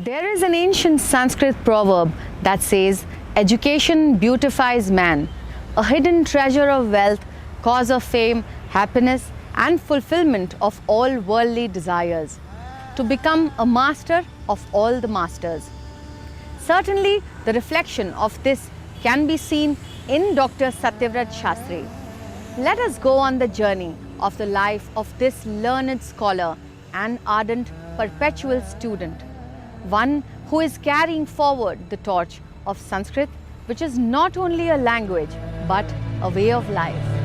There is an ancient Sanskrit proverb that says, "Education beautifies man, a hidden treasure of wealth, cause of fame, happiness, and fulfillment of all worldly desires, to become a master of all the masters." Certainly, the reflection of this can be seen in Dr. Satyavrat Shastri. Let us go on the journey of the life of this learned scholar and ardent perpetual student, one who is carrying forward the torch of Sanskrit, which is not only a language but a way of life.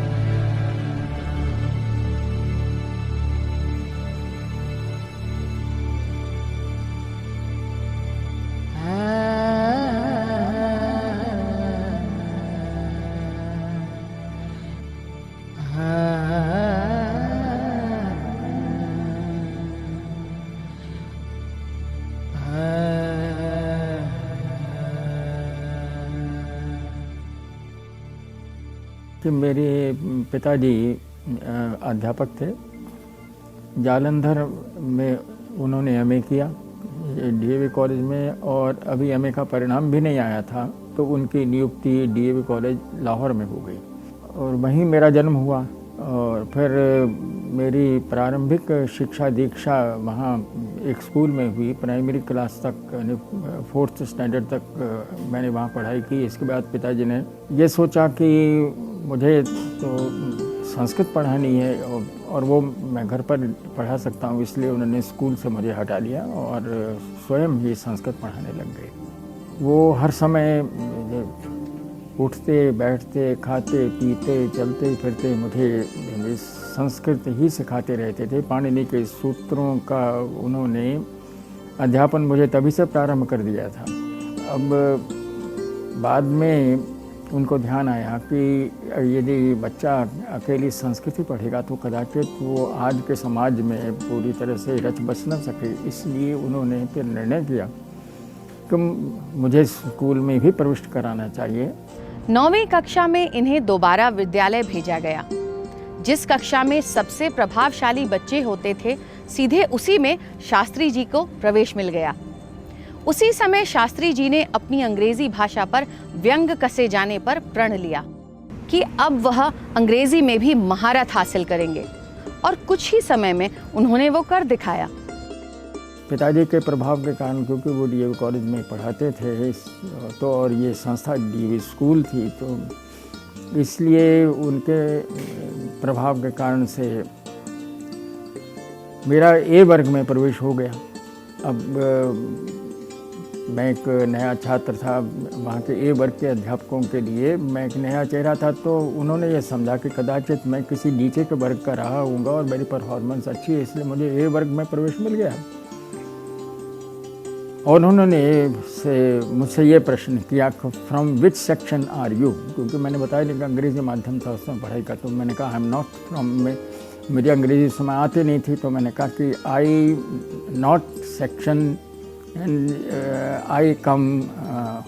कि मेरे पिताजी अध्यापक थे। जालंधर में उन्होंने MA किया DAV college में, और अभी एमए का परिणाम भी नहीं आया था तो उनकी नियुक्ति डीएवी कॉलेज लाहौर में हो गई और वहीं मेरा जन्म हुआ। और फिर मेरी प्रारंभिक शिक्षा दीक्षा वहाँ एक स्कूल में हुई। प्राइमरी क्लास तक यानी 4th स्टैंडर्ड तक मैंने वहाँ पढ़ाई की। इसके बाद पिताजी ने ये सोचा कि मुझे तो संस्कृत पढ़ानी है और वो मैं घर पर पढ़ा सकता हूँ, इसलिए उन्होंने स्कूल से मुझे हटा लिया और स्वयं ही संस्कृत पढ़ाने लग गए। वो हर समय उठते बैठते खाते पीते चलते फिरते मुझे संस्कृत ही सिखाते रहते थे। पाणिनि के सूत्रों का उन्होंने अध्यापन मुझे तभी से प्रारंभ कर दिया था। अब बाद में उनको ध्यान आया कि यदि बच्चा अकेली संस्कृत ही पढ़ेगा तो कदाचित वो आज के समाज में पूरी तरह से रच बस न सके। इसलिए उन्होंने फिर निर्णय किया कि मुझे स्कूल में भी प्रविष्ट कराना चाहिए। 9वीं कक्षा में इन्हें दोबारा विद्यालय भेजा गया। जिस कक्षा में सबसे प्रभावशाली बच्चे होते थे, सीधे उसी में शास्त्री जी को प्रवेश मिल गया। उसी समय शास्त्री जी ने अपनी अंग्रेजी भाषा पर व्यंग कसे जाने पर प्रण लिया कि अब वह अंग्रेजी में भी महारत हासिल करेंगे, और कुछ ही समय में उन्होंने वो कर दिखाया। पिताजी के प्रभाव के कारण, क्योंकि वो डीएवी कॉलेज में पढ़ाते थे तो, और ये संस्था डीएवी स्कूल थी, तो इसलिए उनके प्रभाव के कारण से मेरा ए वर्ग में प्रवेश हो गया। अब मैं एक नया छात्र था, वहाँ के ए वर्ग के अध्यापकों के लिए मैं एक नया चेहरा था, तो उन्होंने ये समझा कि कदाचित मैं किसी नीचे के वर्ग का रहा हूँगा और मेरी परफॉर्मेंस अच्छी है, इसलिए मुझे ए वर्ग में प्रवेश मिल गया। और उन्होंने मुझसे ये प्रश्न किया, from which section are you, क्योंकि मैंने बताया नहीं कि अंग्रेजी माध्यम था उसमें पढ़ाई का, तो मैंने कहा आई एम नॉट फ्रॉम, मेरी अंग्रेजी समय आती नहीं थी, तो मैंने कहा कि I not section and I come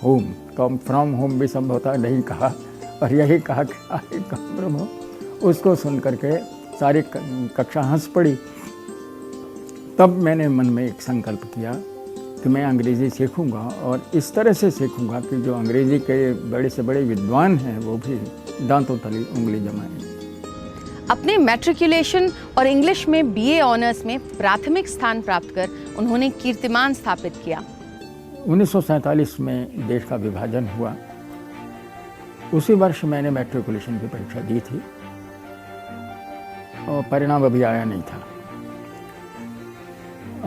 home. Come from home भी संभवतः नहीं कहा, और यही कहा कि आई कम फ्रॉम होम। उसको सुन करके सारी कक्षा हंस पड़ी। तब मैंने मन में एक संकल्प किया कि मैं अंग्रेज़ी सीखूंगा, और इस तरह से सीखूंगा कि जो अंग्रेज़ी के बड़े से बड़े विद्वान हैं वो भी दांतों तली उंगली जमाएं। अपने मैट्रिकुलेशन और इंग्लिश में बीए ऑनर्स में प्राथमिक स्थान प्राप्त कर उन्होंने कीर्तिमान स्थापित किया। 1947 में देश का विभाजन हुआ। उसी वर्ष मैंने मैट्रिकुलेशन की परीक्षा दी थी और परिणाम अभी आया नहीं था।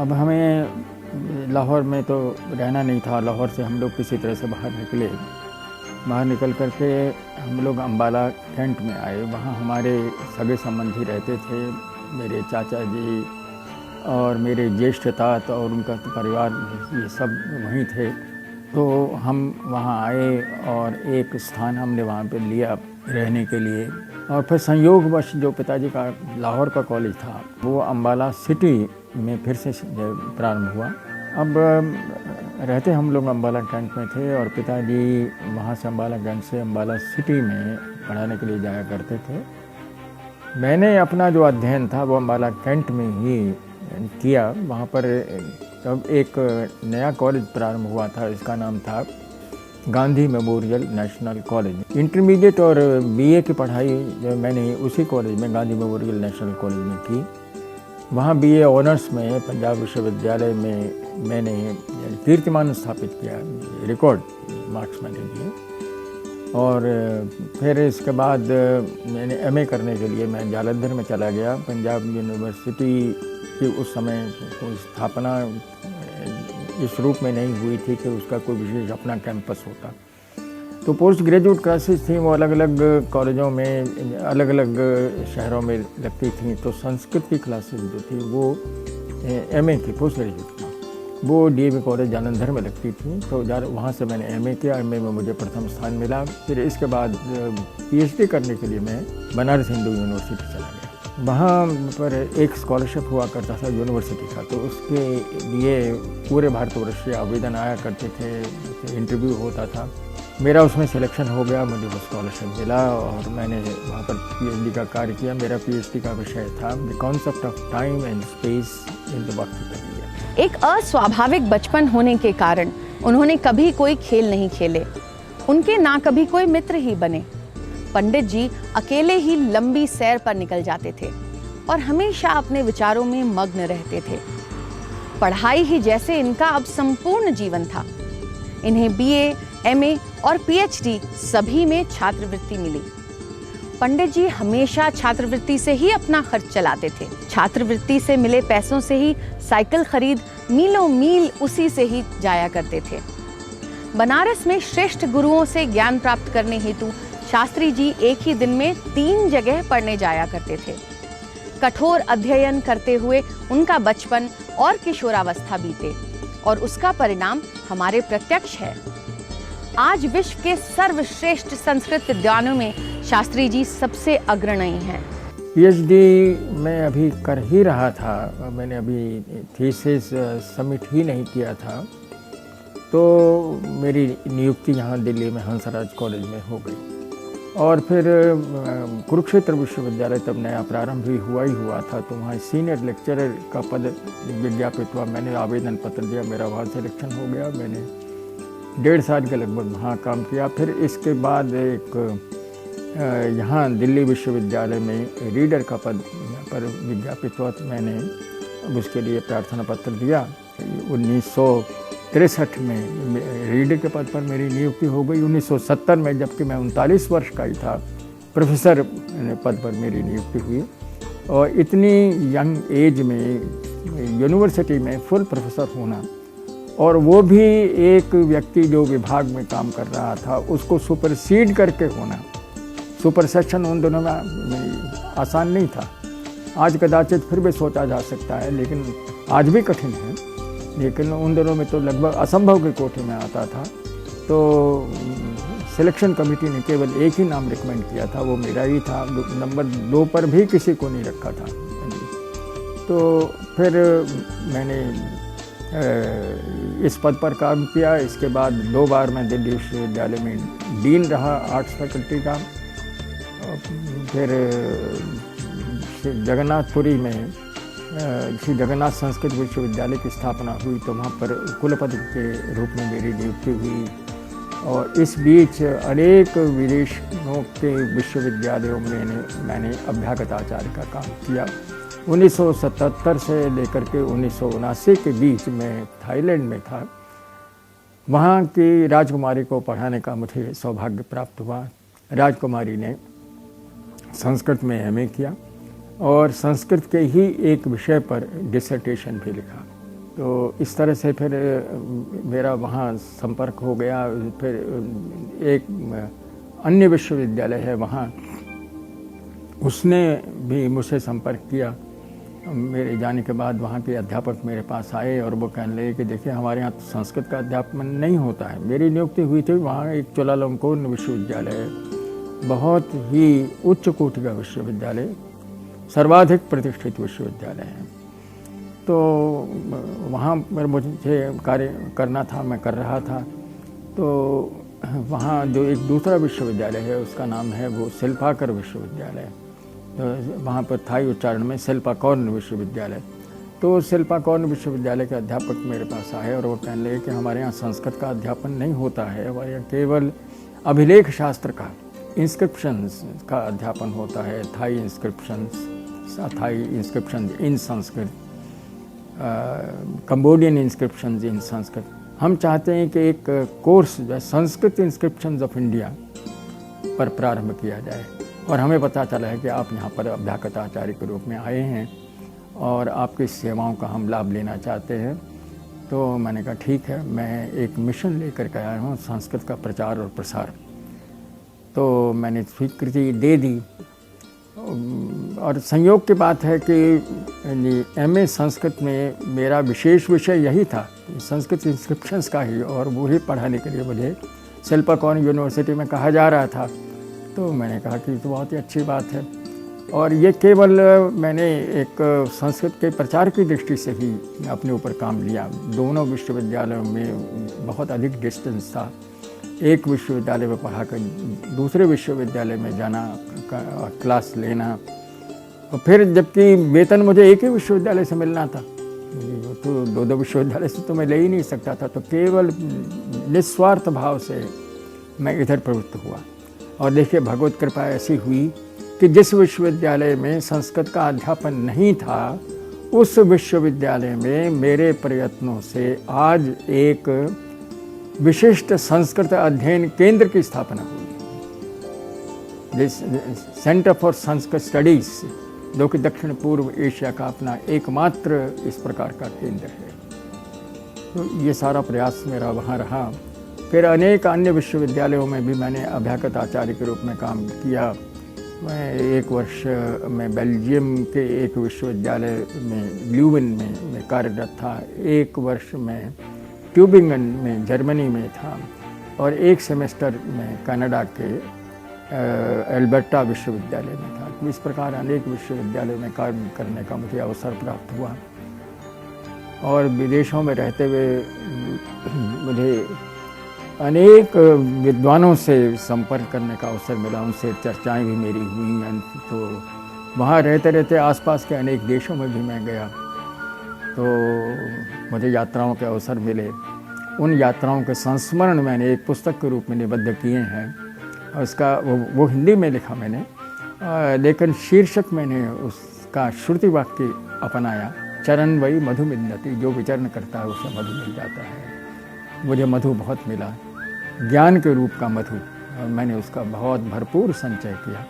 अब हमें लाहौर में तो रहना नहीं था। लाहौर से हम लोग किसी तरह से बाहर निकल करके हम लोग अम्बाला कैंट में आए। वहाँ हमारे सगे संबंधी रहते थे, मेरे चाचा जी और मेरे ज्येष्ठ तात और उनका परिवार, ये सब वहीं थे। तो हम वहाँ आए और एक स्थान हमने वहाँ पे लिया रहने के लिए। और फिर संयोगवश जो पिताजी का लाहौर का कॉलेज था वो अम्बाला सिटी में फिर से प्रारंभ हुआ। अब रहते हम लोग अम्बाला कैंट में थे और पिताजी वहाँ से अम्बाला कैंट से अम्बाला सिटी में पढ़ाने के लिए जाया करते थे। मैंने अपना जो अध्ययन था वो अम्बाला कैंट में ही किया। वहाँ पर तब एक नया कॉलेज प्रारंभ हुआ था, इसका नाम था Gandhi memorial national college. Intermediate और बीए की पढ़ाई जो मैंने उसी कॉलेज में, गांधी मेमोरियल नेशनल कॉलेज में की। वहाँ बीए ऑनर्स में पंजाब विश्वविद्यालय में मैंने कीर्तिमान स्थापित किया, रिकॉर्ड मार्क्स मैंने दिए। और फिर इसके बाद मैंने एमए करने के लिए मैं जालंधर में चला गया। पंजाब यूनिवर्सिटी की उस समय कोई स्थापना इस रूप में नहीं हुई थी कि उसका कोई विशेष अपना कैंपस होता। तो पोस्ट ग्रेजुएट क्लासेस थी, वो अलग अलग कॉलेजों में, अलग अलग शहरों में लगती थी। तो संस्कृत की क्लासेस जो थी वो एमए की पोस्ट ग्रेजुएट की, वो डीएवी कॉलेज जालंधर में लगती थी। तो वहाँ से मैंने एमए किया। एमए में मुझे प्रथम स्थान मिला। फिर इसके बाद पीएचडी करने के लिए मैं बनारस हिंदू यूनिवर्सिटी चला गया। वहाँ पर एक स्कॉलरशिप हुआ करता था यूनिवर्सिटी का, तो उसके लिए पूरे भारतवर्ष से आवेदन आया करते थे, इंटरव्यू होता था। मेरा उसमें सिलेक्शन हो गया, मुझे वो स्कॉलरशिप मिला और मैंने वहाँ पर पीएचडी का कार्य किया। मेरा पीएचडी का विषय था the concept of time and space in the वक्त प्रक्रिया। एक अस्वाभाविक बचपन होने के कारण उन्होंने कभी कोई खेल नहीं खेले, उनके ना कभी कोई मित्र ही बने। पंडित जी अकेले ही लंबी सैर पर निकल जाते थे और हमेशा अपने विचारों में मग्न रहते थे। पढ़ाई ही जैसे इनका अब संपूर्ण जीवन था। इन्हें बीए, एमए और पीएचडी सभी में छात्रवृत्ति मिली। पंडित जी हमेशा छात्रवृत्ति से ही अपना खर्च चलाते थे। छात्रवृत्ति से मिले पैसों से ही साइकिल खरीद मीलों मील उसी से ही जाया करते थे। बनारस में श्रेष्ठ गुरुओं से ज्ञान प्राप्त करने हेतु शास्त्री जी एक ही दिन में 3 जगह पढ़ने जाया करते थे। कठोर अध्ययन करते हुए उनका बचपन और किशोरावस्था बीते और उसका परिणाम हमारे प्रत्यक्ष है। आज विश्व के सर्वश्रेष्ठ संस्कृत विद्वानों में शास्त्री जी सबसे अग्रणी हैं। पीएचडी मैं अभी कर ही रहा था, मैंने अभी थीसिस सबमिट ही नहीं किया था, तो मेरी नियुक्ति यहाँ दिल्ली में हंसराज कॉलेज में हो गई। और फिर कुरुक्षेत्र विश्वविद्यालय तब नया प्रारंभ ही हुआ था, तो वहाँ सीनियर लेक्चरर का पद विज्ञापित हुआ। मैंने आवेदन पत्र दिया, मेरा वहाँ सिलेक्शन हो गया। मैंने 1.5 साल के लगभग वहाँ काम किया। फिर इसके बाद एक यहाँ दिल्ली विश्वविद्यालय में रीडर का पद पर विज्ञापित हुआ, तो मैंने उसके लिए प्रार्थना पत्र दिया। 1963 में रीडर के पद पर मेरी नियुक्ति हो गई। 1970 में, जबकि मैं 39 वर्ष का ही था, प्रोफेसर पद पर मेरी नियुक्ति हुई। और इतनी यंग एज में यूनिवर्सिटी में फुल प्रोफेसर होना, और वो भी एक व्यक्ति जो विभाग में काम कर रहा था उसको सुपरसीड करके होना, सुपरसेशन उन दोनों में आसान नहीं था। आज कदाचित फिर भी सोचा जा सकता है, लेकिन आज भी कठिन है, लेकिन उन दोनों में तो लगभग असंभव के कोटि में आता था। तो सिलेक्शन कमेटी ने केवल एक ही नाम रिकमेंड किया था, वो मेरा ही था। नंबर 2 पर भी किसी को नहीं रखा था। तो फिर मैंने इस पद पर काम किया। इसके बाद 2 बार मैं दिल्ली विश्वविद्यालय में डीन रहा आर्ट्स फैकल्टी का। फिर जगन्नाथपुरी में श्री जगन्नाथ संस्कृत विश्वविद्यालय की स्थापना हुई, तो वहाँ पर कुलपति के रूप में मेरी नियुक्ति हुई। और इस बीच अनेक विदेशों के विश्वविद्यालयों में मैंने अभ्यागत आचार्य का काम किया। 1977 से लेकर के 1979 के बीच में थाईलैंड में था। वहाँ की राजकुमारी को पढ़ाने का मुझे सौभाग्य प्राप्त हुआ। राजकुमारी ने संस्कृत में एमए किया और संस्कृत के ही एक विषय पर डिसर्टेशन भी लिखा। तो इस तरह से फिर मेरा वहाँ संपर्क हो गया। फिर एक अन्य विश्वविद्यालय है वहाँ, उसने भी मुझसे संपर्क किया। मेरे जाने के बाद वहाँ के अध्यापक मेरे पास आए और वो कहने लगे कि देखिए, हमारे यहाँ तो संस्कृत का अध्यापन नहीं होता है। मेरी नियुक्ति हुई थी वहाँ एक चुलालंकोन विश्वविद्यालय है, बहुत ही उच्च कोटि का विश्वविद्यालय, सर्वाधिक प्रतिष्ठित विश्वविद्यालय है। तो वहाँ पर मुझे कार्य करना था, मैं कर रहा था। तो वहाँ जो एक दूसरा विश्वविद्यालय है उसका नाम है वो शिल्पाकर विश्वविद्यालय, तो वहाँ पर थाई उच्चारण में शिल्पाकॉर्न विश्वविद्यालय। तो शिल्पा कौर विश्वविद्यालय के अध्यापक मेरे पास आए और वो कहने लगे कि हमारे यहाँ संस्कृत का अध्यापन नहीं होता है, हमारे यहाँ केवल अभिलेख शास्त्र का, इंस्क्रिप्शंस का अध्यापन होता है, Thai inscription in Sanskrit, Cambodian inscriptions in Sanskrit. हम चाहते हैं कि एक कोर्स जो है संस्कृत इंस्क्रिप्शंस ऑफ इंडिया पर प्रारंभ किया जाए, और हमें पता चला है कि आप यहाँ पर अभ्यागत आचार्य के रूप में आए हैं और आपकी सेवाओं का हम लाभ लेना चाहते हैं। तो मैंने कहा ठीक है, मैं एक मिशन लेकर के आया हूँ, संस्कृत का प्रचार और प्रसार। तो मैंने स्वीकृति दे दी, और संयोग की बात है कि एमए संस्कृत में मेरा विशेष विषय यही था, संस्कृत इंस्क्रिप्शंस का ही, और वो ही पढ़ाने के लिए मुझे शिल्पा कौर यूनिवर्सिटी में कहा जा रहा था। तो मैंने कहा कि तो बहुत ही अच्छी बात है, और ये केवल मैंने एक संस्कृत के प्रचार की दृष्टि से ही अपने ऊपर काम लिया। दोनों विश्वविद्यालयों में बहुत अधिक डिस्टेंस था, एक विश्वविद्यालय में पढ़ा कर दूसरे विश्वविद्यालय में जाना, क्लास लेना, और फिर जबकि वेतन मुझे एक ही विश्वविद्यालय से मिलना था, तो दो विश्वविद्यालय से तो मैं ले ही नहीं सकता था। तो केवल निस्वार्थ भाव से मैं इधर प्रवृत्त हुआ, और देखिए भगवत कृपा ऐसी हुई कि जिस विश्वविद्यालय में संस्कृत का अध्यापन नहीं था, उस विश्वविद्यालय में मेरे प्रयत्नों से आज एक विशिष्ट संस्कृत अध्ययन केंद्र की स्थापना हुई, सेंटर फॉर संस्कृत स्टडीज, जो कि दक्षिण पूर्व एशिया का अपना एकमात्र इस प्रकार का केंद्र है। तो ये सारा प्रयास मेरा वहाँ रहा। फिर अनेक अन्य विश्वविद्यालयों में भी मैंने अभ्यागत आचार्य के रूप में काम किया। मैं एक वर्ष में बेल्जियम के एक विश्वविद्यालय में ल्यूवन में कार्यरत था, एक वर्ष में ट्यूबिंगन में जर्मनी में था, और एक सेमेस्टर में कनाडा के एल्बर्टा विश्वविद्यालय में था। तो इस प्रकार अनेक विश्वविद्यालयों में कार्य करने का मुझे अवसर प्राप्त हुआ, और विदेशों में रहते हुए मुझे अनेक विद्वानों से संपर्क करने का अवसर मिला, उनसे चर्चाएं भी मेरी हुई। तो वहाँ रहते रहते आसपास के अनेक देशों में भी मैं गया, तो मुझे यात्राओं के अवसर मिले। उन यात्राओं के संस्मरण मैंने एक पुस्तक के रूप में निबद्ध किए हैं, और उसका वो हिंदी में लिखा मैंने, लेकिन शीर्षक मैंने उसका श्रुति वाक्य अपनाया, चरण वही मधु मिलती, जो विचरण करता है उसे मधु मिल जाता है। मुझे मधु बहुत मिला, ज्ञान के रूप का मधु, और मैंने उसका बहुत भरपूर संचय किया,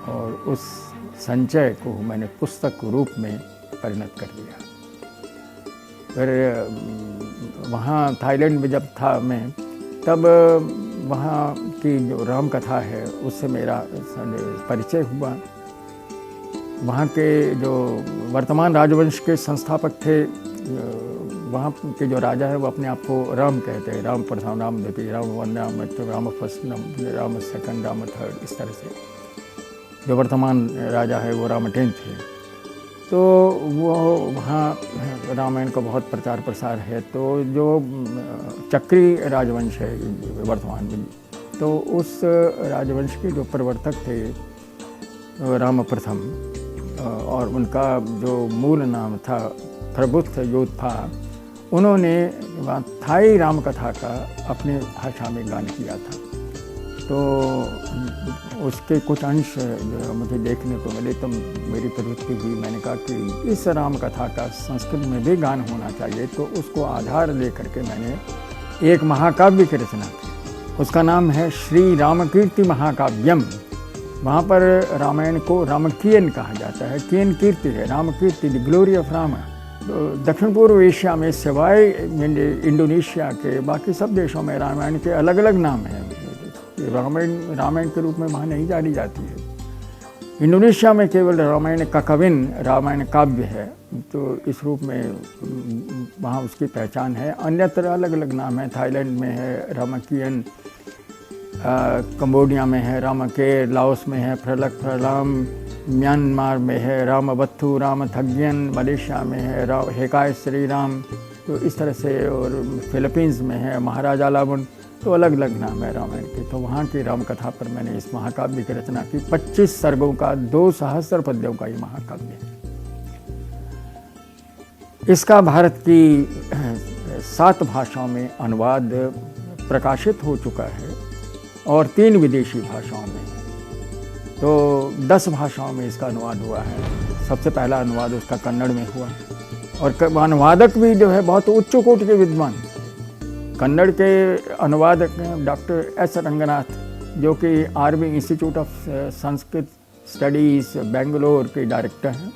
और उस संचय को मैंने पुस्तक रूप में परिणत कर दिया। फिर वहाँ थाईलैंड में जब था मैं, तब वहाँ की जो राम कथा है उससे मेरा परिचय हुआ। वहाँ के जो वर्तमान राजवंश के संस्थापक थे, वहाँ के जो राजा है वो अपने आप को राम कहते हैं, राम प्रथम, राम द्वितीय, Ram one, Ram first, Ram second, Ram third, इस तरह से। जो वर्तमान राजा है वो राम 10th है। तो वो वहाँ रामायण का बहुत प्रचार प्रसार है। तो जो चक्री राजवंश है वर्तमान में, तो उस राजवंश के जो प्रवर्तक थे राम प्रथम, और उनका जो मूल नाम था प्रबुद्ध योद्धा, उन्होंने वहाँ थाई राम कथा का अपने भाषा में गान किया था। तो उसके कुछ अंश जो मुझे देखने को मिले, तो मेरी प्रवृत्ति हुई, मैंने कहा कि इस राम कथा का संस्कृत में भी गान होना चाहिए। तो उसको आधार लेकर के मैंने एक महाकाव्य की रचना की, उसका नाम है श्री रामकीर्ति महाकाव्यम। वहाँ पर रामायण को रामकीयन कहा जाता है, कियन कीर्ति है, रामकीर्ति, द ग्लोरी ऑफ राम। तो दक्षिण पूर्व एशिया में सिवाय इंडोनेशिया के बाकी सब देशों में रामायण के अलग अलग नाम हैं। रामायण के रूप में वहाँ नहीं जानी जाती है। इंडोनेशिया में केवल रामायण ककविन, रामायण काव्य है, तो इस रूप में वहाँ उसकी पहचान है। अन्यत्र अलग अलग नाम है, थाईलैंड में है रामकीयन, कंबोडिया में है रामके, लाओस में है फ्रलम, म्यांमार में है रामबत्थु, राम थग्यन, मलेशिया में है हेकाय श्री राम, तो इस तरह से। और फिलीपींस में है महाराजा लावन। तो अलग अलग नाम है रामायण के। तो वहाँ की राम कथा पर मैंने इस महाकाव्य की रचना की। 25 सर्गों का 2 सहस्त्र पद्यों का ये महाकाव्य है। इसका भारत की 7 भाषाओं में अनुवाद प्रकाशित हो चुका है और 3 विदेशी भाषाओं में, तो 10 भाषाओं में इसका अनुवाद हुआ है। सबसे पहला अनुवाद उसका कन्नड़ में हुआ और अनुवादक भी जो है बहुत उच्च कोटि के विद्वान। कन्नड़ के अनुवादक डॉक्टर एस रंगनाथ, जो कि RB institute of Sanskrit studies Bangalore के डायरेक्टर हैं।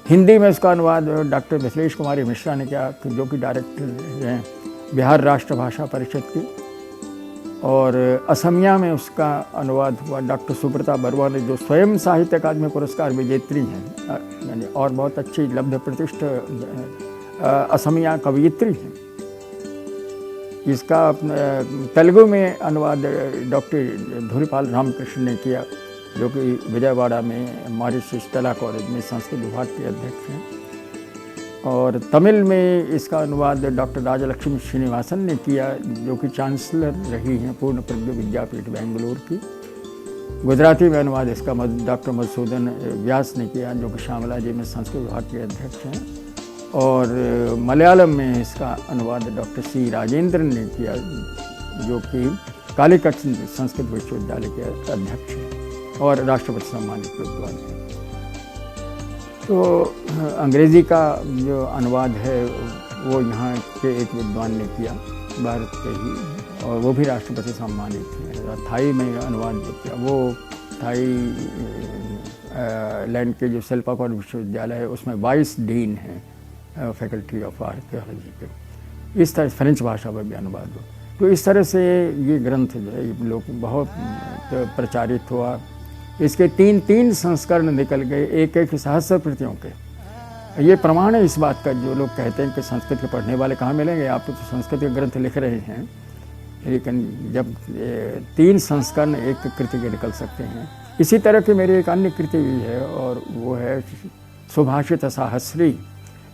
हिंदी में उसका अनुवाद डॉक्टर विश्लेष कुमारी मिश्रा ने किया, जो कि डायरेक्टर हैं बिहार राष्ट्र भाषा परिषद की। और असमिया में उसका अनुवाद हुआ डॉक्टर सुब्रता बरुआ ने, जो स्वयं साहित्य अकादमी पुरस्कार विजेत्री हैं, यानी और बहुत अच्छी लब्ध प्रतिष्ठ असमिया कवयित्री हैं। इसका तेलुगु में अनुवाद डॉक्टर धुरीपाल रामकृष्ण ने किया, जो कि विजयवाड़ा में मॉरिस स्टेला कॉलेज में संस्कृत विभाग के अध्यक्ष हैं। और तमिल में इसका अनुवाद डॉक्टर राजलक्ष्मी श्रीनिवासन ने किया, जो कि चांसलर रही हैं पूर्ण प्रज्ञ विद्यापीठ बेंगलुरु की। गुजराती में अनुवाद इसका डॉक्टर मधुसूदन व्यास ने किया, जो कि श्यामला जी में संस्कृत विभाग के अध्यक्ष हैं। और मलयालम में इसका अनुवाद डॉक्टर सी राजेंद्र ने किया, जो कि कालीकट संस्कृत विश्वविद्यालय के अध्यक्ष हैं और राष्ट्रपति सम्मानित विद्वान हैं। तो अंग्रेज़ी का जो अनुवाद है वो यहाँ के एक विद्वान ने किया, भारत के ही, और वो भी राष्ट्रपति सम्मानित हैं। थाई में अनुवाद जो किया वो थाई लैंड के जो शिल्पाकौर विश्वविद्यालय है उसमें वाइस डीन है फैकल्टी ऑफ आर्कियोलॉजी के। इस तरह फ्रेंच भाषा में भी अनुवाद हो। तो इस तरह से ये ग्रंथ जो है लोग बहुत प्रचारित हुआ। इसके 3 संस्करण निकल गए, एक सहस्र प्रतियों के। ये प्रमाण है इस बात का, जो लोग कहते हैं कि संस्कृत के पढ़ने वाले कहाँ मिलेंगे, आप तो संस्कृत के ग्रंथ लिख रहे हैं, लेकिन जब 3 संस्करण एक कृति के निकल सकते हैं। इसी तरह की मेरी एक अन्य कृति भी है, और वो है सुभाषित सहस्री,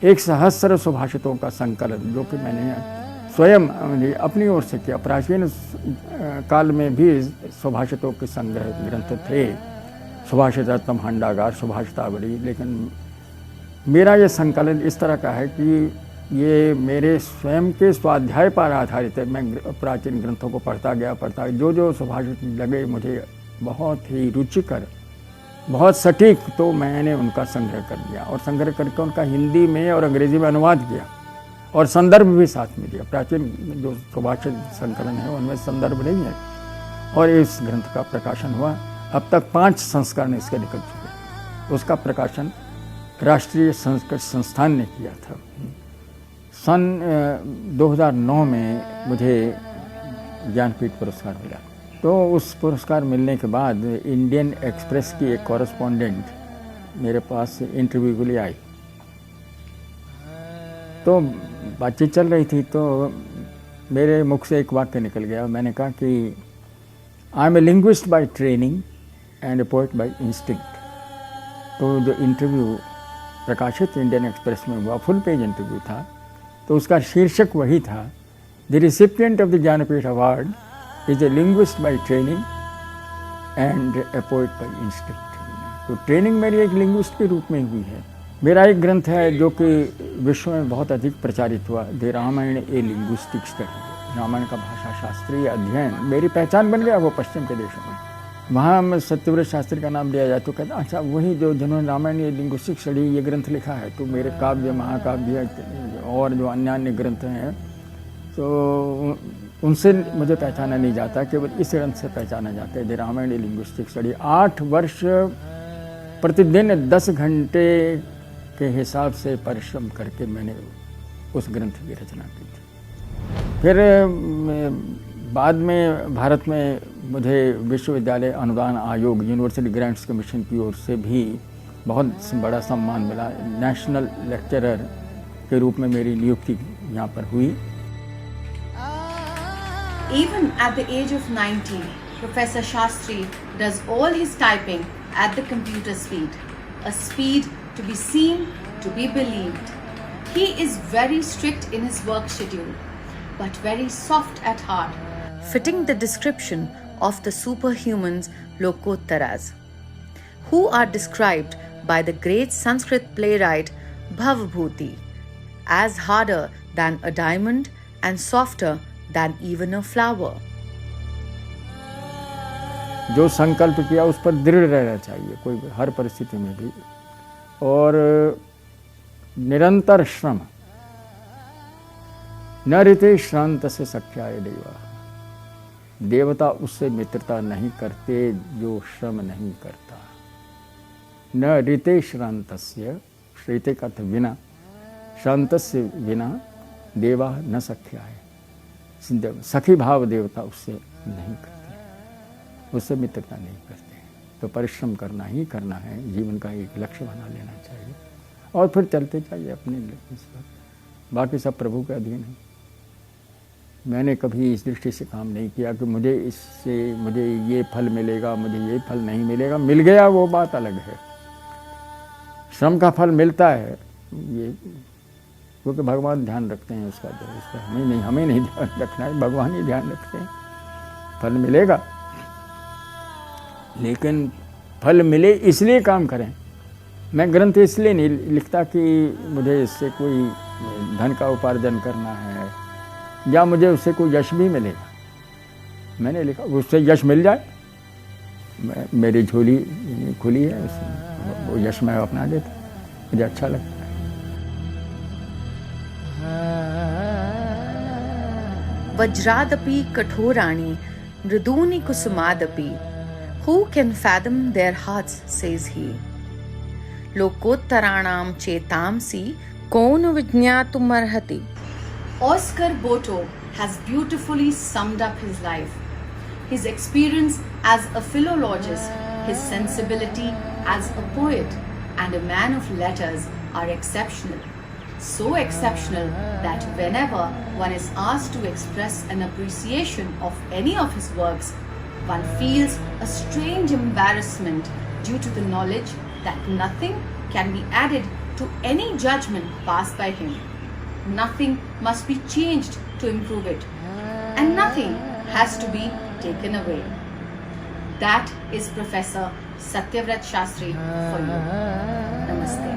1,000 सुभाषितों का संकलन, जो कि मैंने स्वयं अपनी ओर से किया। प्राचीन काल में भी सुभाषितों के संग्रह ग्रंथ थे, सुभाषित रत्न भंडागार, सुभाषितावली, लेकिन मेरा ये संकलन इस तरह का है कि ये मेरे स्वयं के स्वाध्याय पर आधारित है। मैं प्राचीन ग्रंथों को पढ़ता गया, जो सुभाषित लगे मुझे बहुत ही रुचिकर, बहुत सटीक, तो मैंने उनका संग्रह कर दिया और संग्रह करके उनका हिंदी में और अंग्रेजी में अनुवाद किया और संदर्भ भी साथ में दिया। प्राचीन जो सुभाषित संकलन है उनमें संदर्भ नहीं है, और इस ग्रंथ का प्रकाशन हुआ। अब तक 5 संस्करण इसके निकल चुके। उसका प्रकाशन राष्ट्रीय संस्कृत संस्थान ने किया था। सन 2009 में मुझे ज्ञानपीठ पुरस्कार मिला। तो उस पुरस्कार मिलने के बाद इंडियन एक्सप्रेस की एक कॉरेस्पॉन्डेंट मेरे पास इंटरव्यू के लिए आई। तो बातचीत चल रही थी, तो मेरे मुख से एक वाक्य निकल गया। मैंने कहा कि I am a linguist by training and a poet by instinct. तो जो इंटरव्यू प्रकाशित इंडियन एक्सप्रेस में हुआ, फुल पेज इंटरव्यू था, तो उसका शीर्षक वही था, the recipient of the Jnanpith award is a linguist by training and a poet by instinct. तो ट्रेनिंग मेरी एक लिंग्विस्ट के रूप में हुई है। मेरा एक ग्रंथ है जो कि विश्व में बहुत अधिक प्रचारित हुआ, the Ramayana a linguistic study, Ramayana का भाषा शास्त्रीय अध्ययन। मेरी पहचान बन गया वो पश्चिम के देशों में। वहाँ सत्यव्रत शास्त्री का नाम लिया जाए तो कहता अच्छा वही जो जिन्होंने रामायण ए लिंग्विस्टिक स्टडी ये ग्रंथ लिखा है। तो मेरे काव्य, महाकाव्य और जो अन्य ग्रंथ हैं, तो उनसे मुझे पहचाना नहीं जाता, केवल इस ग्रंथ से पहचाना जाता है, the Ramayana a linguistic study. 8 वर्ष प्रतिदिन 10 घंटे के हिसाब से परिश्रम करके मैंने उस ग्रंथ की रचना की थी। फिर बाद में भारत में मुझे विश्वविद्यालय अनुदान आयोग, यूनिवर्सिटी ग्रांट्स कमीशन की ओर से भी बहुत बड़ा सम्मान मिला। नेशनल लेक्चरर के रूप में मेरी नियुक्ति यहाँ पर हुई। Even at the age of 19, Professor Shastri does all his typing at the computer speed, a speed to be seen, to be believed. He is very strict in his work schedule, but very soft at heart, fitting the description of the superhumans Lokottaras, who are described by the great Sanskrit playwright Bhavbhuti as harder than a diamond and softer than even a flower. जो संकल्प किया उस पर दृढ़ रहना चाहिए कोई हर परिस्थिति में भी, और निरंतर श्रम। न ऋते श्रांत से सख्याय देवा, देवता उससे मित्रता नहीं करते जो श्रम नहीं करता। न ऋते श्रांतस्य, ऋते का अर्थ बिना, श्रांतस्य बिना देवा न सख्याय, सखी भाव देवता उससे नहीं करते, उससे मित्रता नहीं करते। तो परिश्रम करना ही करना है, जीवन का एक लक्ष्य बना लेना चाहिए और फिर चलते चाहिए अपने इस पर, बाकी सब प्रभु के अधीन है। मैंने कभी इस दृष्टि से काम नहीं किया कि मुझे इससे मुझे ये फल मिलेगा, मुझे ये फल नहीं मिलेगा। मिल गया वो बात अलग है, श्रम का फल मिलता है ये, क्योंकि भगवान ध्यान रखते हैं उसका, हमें नहीं ध्यान रखना है, भगवान ही ध्यान रखते हैं। फल मिलेगा, लेकिन फल मिले इसलिए काम करें। मैं ग्रंथ इसलिए नहीं लिखता कि मुझे इससे कोई धन का उपार्जन करना है या मुझे उससे कोई यश भी मिलेगा। मैंने लिखा उससे यश मिल जाए, मेरी झोली खुली है, वो यश मैं अपना लेता, मुझे अच्छा लगता है। Vajradapī kathorāni mridūni kusumadapī, who can fathom their hearts, says he. Lokottaranam chetamsi kaun vijñātumarhati. Oscar Boto has beautifully summed up his life. His experience as a philologist, his sensibility as a poet and a man of letters are exceptional. So exceptional that whenever one is asked to express an appreciation of any of his works, one feels a strange embarrassment due to the knowledge that nothing can be added to any judgment passed by him. Nothing must be changed to improve it, and nothing has to be taken away. That is Professor Satyavrat Shastri for you. Namaste.